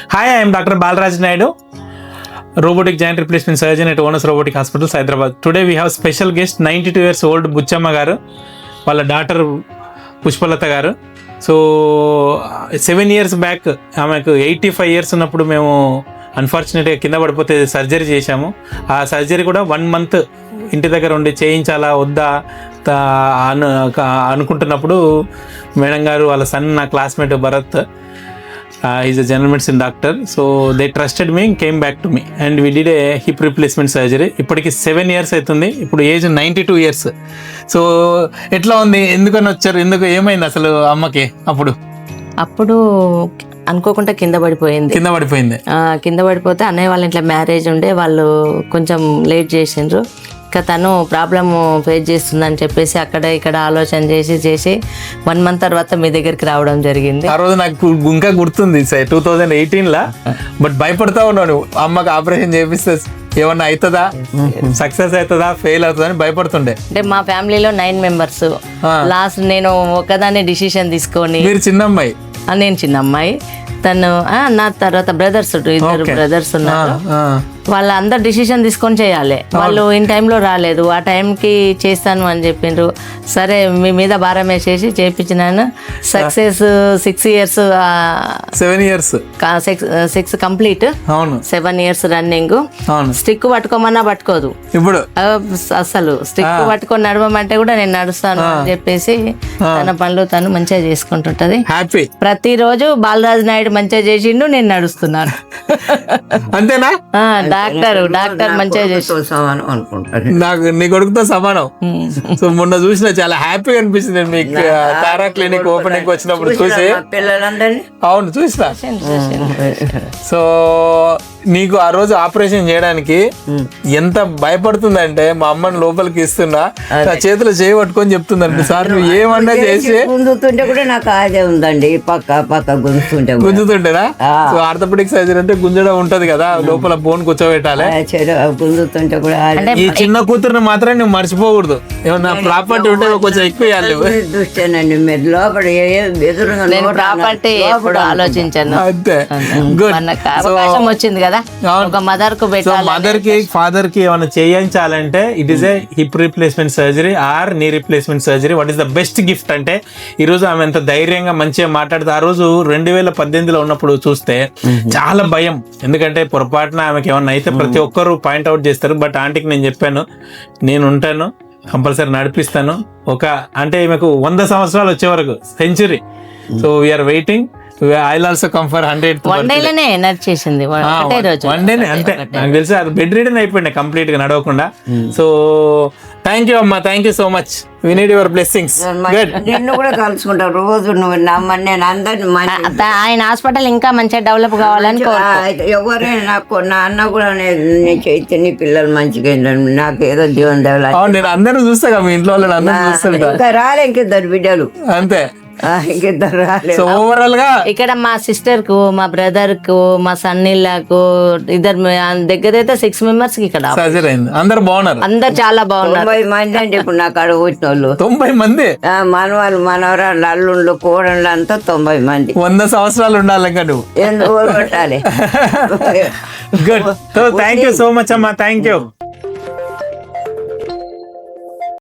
Hi, I am Dr. Balraj Naidu, robotic joint replacement surgeon at Onus Robotic Hospitals, Hyderabad. Today we have special guest 92 years old Buchamma garu, వాళ్ళ daughter Pushpalatha గారు. So 7 years back ఆమెకు 85 years ఉన్నప్పుడు మేము అన్ఫార్చునేట్గా కింద పడిపోతే surgery చేశాము. ఆ surgery కూడా 1 month ఇంటి దగ్గర ఉండి చేయించాలా వద్దా అనుకుంటున్నప్పుడు మేడం గారు వాళ్ళ సన్ నా classmate Bharat is a general medicine doctor. So they trusted me, came back to me and we did a hip replacement surgery. ఇప్పటికి 7 years అవుతుంది. ఇప్పుడు ఏజ్ 92 years. సో ఎట్లా ఉంది, ఎందుకని వచ్చారు, ఎందుకు ఏమైంది అసలు అమ్మకి? అప్పుడు అనుకోకుండా కింద పడిపోయింది. కింద పడిపోతే అన్నయ్య వాళ్ళ ఇంట్లో మ్యారేజ్ ఉండే, వాళ్ళు కొంచెం లేట్ చేసిండ్రు. ఇంకా తను ప్రాబ్లమ్ ఫేస్ చేస్తుందని చెప్పేసి అక్కడ ఇక్కడ ఆలోచన చేసి 1 month తర్వాత మీ దగ్గరికి రావడం జరిగింది. ఆ రోజు నాకు ఇంకా గుర్తుంది 2018లో. బట్ భయపడతా ఉన్నాను, అమ్మకి ఆపరేషన్ చేపిస్తే ఏమన్నా అవుతుందా, సక్సెస్ అవుతుందా, ఫెయిల్ అవుతుందా అని భయపడుతుండే. అంటే మా ఫ్యామిలీలో 9 members. లాస్ట్ నేను ఒకదాన్ని డిసిషన్ తీసుకొని, మీరు చిన్న అమ్మాయి, నేను చిన్న అమ్మాయి, తను నా తర్వాత బ్రదర్స్ 2 brothers ఉన్నారు. వాళ్ళందరు డిసిషన్ తీసుకొని చేయాలి. వాళ్ళు ఇన్ టైంలో రాలేదు. ఆ టైంకి చేస్తాను అని చెప్పిండ్రు. సరే మీ మీద భారం వేసేసి చేయించినాను. Success 6 years 6 complete. 7 years running. Stick పట్టుకోమన్నా పట్టుకోదు ఇప్పుడు అసలు. స్టిక్ పట్టుకొని నడవమంటే కూడా నేను నడుస్తాను అని చెప్పేసి తన పనులు తను మంచిగా చేసుకుంటుంటది. హ్యాపీ. ప్రతిరోజు బాలరాజ్ నాయుడు మంచిగా చేసిండు, నేను నడుస్తున్నాను. అంతేనా? డాక్టర్ మంచిగా చేసి సమానం అనుకుంటాను. నాకు నీ కొడుకుతో సమానం. సో మొన్న చూసిన చాలా హ్యాపీగా అనిపించింది మీకు తారా క్లినిక్ ఓపెనింగ్ వచ్చినప్పుడు చూసి. పిల్లలందరినీ అవును చూసిన. సో నీకు ఆ రోజు ఆపరేషన్ చేయడానికి ఎంత భయపడుతుందంటే, మా అమ్మని లోపలికి ఇస్తున్నా నా చేతిలో చేయి పట్టుకొని చెప్తుందండి, సార్ నువ్వు ఏమన్నా చేసి గుంజుతుంటే కూడా నాకు అదే ఉందండి, పక్క గుంజుతుంటేనా? సో ఆర్థోపెడిక్ సర్జరీ అంటే గుంజడం ఉంటది కదా, లోపల బోన్ కూర్చోబెట్టాలి. గుంజుతుంటే కూడా ఈ చిన్న కూతురుని మాత్రం నువ్వు మర్చిపోకూడదు. ఏమన్నా ప్రాపర్టీ ఉంటే కొంచెం ఎక్కువ ఇవ్వాలి. దృష్టేనండి మీరు లోపల ఎదురుగా ప్రాపర్టీ ఎప్పుడు ఆలోచించాను. అంతే. అవకాశం వచ్చింది కదా ఒక మదర్ కు. మదర్ కి ఫాదర్ కి ఏమైనా చేయించాలంటే it is a hip replacement surgery or knee replacement surgery. What is the best gift అంటే, ఈ రోజు ఆమె ఎంత ధైర్యంగా మంచిగా మాట్లాడుతూ, ఆ రోజు 2018లో ఉన్నప్పుడు చూస్తే చాలా భయం. ఎందుకంటే పొరపాటున ఆమెకి ఏమన్నా అయితే ప్రతి ఒక్కరు పాయింట్అవుట్ చేస్తారు. బట్ ఆంటీకి నేను చెప్పాను, నేను ఉంటాను, కంపల్సరీ నడిపిస్తాను. అంటే ఈమెకు 100 సంవత్సరాలు వచ్చే వరకు, century. So we are waiting. I'll also come for 100th వన్డేనే నడిచేసింది. వన్డేనే అంతే. నాకు తెలిసి అది బెడ్ రీడన్ అయిపోయింది కంప్లీట్ గా నడవకుండా. సో థ్యాంక్ యూ అమ్మా, thank you so much. We need your blessings. నిన్ను కూడా కలుసుకుంటావు రోజు, నువ్వు నమ్మని నేను అందరిని. ఆయన హాస్పిటల్ ఇంకా మంచిగా డెవలప్ కావాలని ఎవరైనా నాకు నా అన్న కూడా నేను చైతన్య పిల్లలు మంచిగా నాకు ఏదో జీవన డెవలప్. నేను అందరిని చూస్తా కదా, మీ ఇంట్లో వాళ్ళని అందరిని చూస్తాను. ఇంకా రాలే, ఇంకిద్దరు బిడ్డలు అంతే. ఇంకిద్దరు రాలే. సో ఓవరాల్ గా ఇక్కడ మా సిస్టర్ కు, మా బ్రదర్ కు, మా సన్నీళ్ళకు ఇద్దరు దగ్గర అయితే 6 members కి ఇక్కడ సర్జరీ అయింది. అందరు బాగున్నారు, అందరు చాలా బాగున్నారు. 90 మంది అంటే ఇప్పుడు నాకు అక్కడ వచ్చిన వాళ్ళు 90 మంది. మనవాళ్ళు మనవరాళ్ళు అల్లుళ్ళు కోడళ్ళు అంతా 90 మంది. 100 సంవత్సరాలు ఉండాలి ఇంకా నువ్వు. ఎందుకు కొట్టాలి. Good. So thank you so much అమ్మా, థ్యాంక్ యూ.